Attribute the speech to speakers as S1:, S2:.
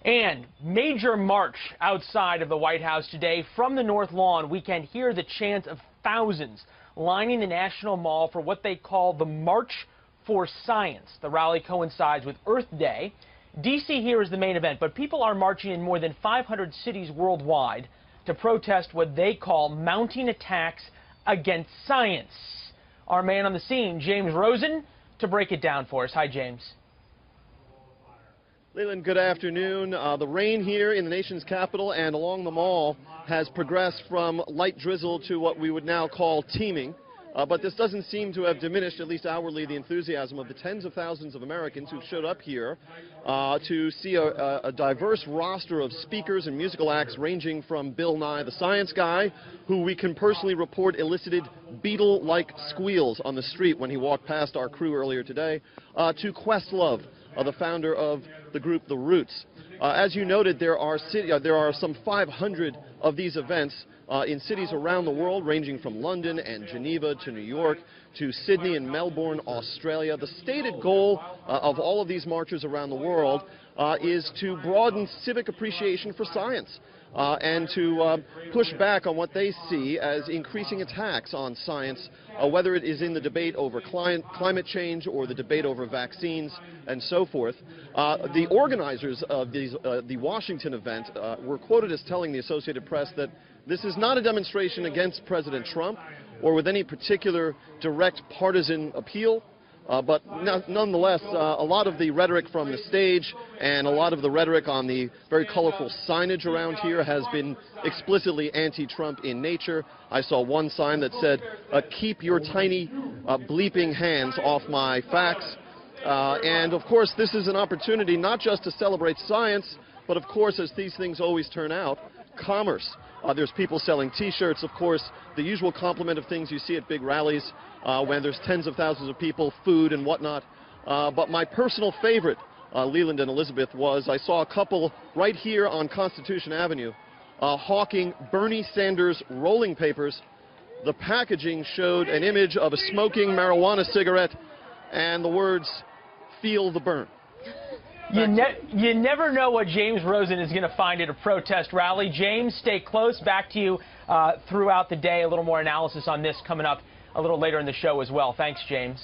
S1: And major march outside of the White House today from the North Lawn. We can hear the chants of thousands lining the National Mall for what they call the March for Science. The rally coincides with Earth Day. D.C. here is the main event, but people are marching in more than 500 cities worldwide to protest what they call mounting attacks against science. Our man on the scene, James Rosen, to break it down for us. Hi, James.
S2: Leland, good afternoon. The rain here in the nation's capital and along the mall has progressed from light drizzle to what we would now call teeming. But this doesn't seem to have diminished, at least hourly, the enthusiasm of the tens of thousands of Americans who showed up here to see a diverse roster of speakers and musical acts ranging from Bill Nye the Science Guy, who we can personally report elicited beetle-like squeals on the street when he walked past our crew earlier today, to Questlove, the founder of the group The Roots. As you noted, there are some 500 of these events in cities around the world, ranging from London and Geneva to New York to Sydney and Melbourne, Australia. The stated goal of all of these marches around the world is to broaden civic appreciation for science and to push back on what they see as increasing attacks on science, whether it is in the debate over climate change or the debate over vaccines and so forth. The organizers of the Washington event were quoted as telling the Associated Press that this is not a demonstration against President Trump or with any particular direct partisan appeal. But nonetheless, a lot of the rhetoric from the stage and a lot of the rhetoric on the very colorful signage around here has been explicitly anti-Trump in nature. I saw one sign that said, "Keep your tiny bleeping hands off my facts." And of course, this is an opportunity not just to celebrate science, but of course, as these things always turn out, commerce. There's people selling T-shirts, of course, the usual complement of things you see at big rallies when there's tens of thousands of people, food and whatnot. But my personal favorite, Leland and Elizabeth, was I saw a couple right here on Constitution Avenue hawking Bernie Sanders rolling papers. The packaging showed an image of a smoking marijuana cigarette and the words, "Feel the burn."
S1: You never know what James Rosen is going to find at a protest rally. James, stay close. Back to you throughout the day. A little more analysis on this coming up a little later in the show as well. Thanks, James.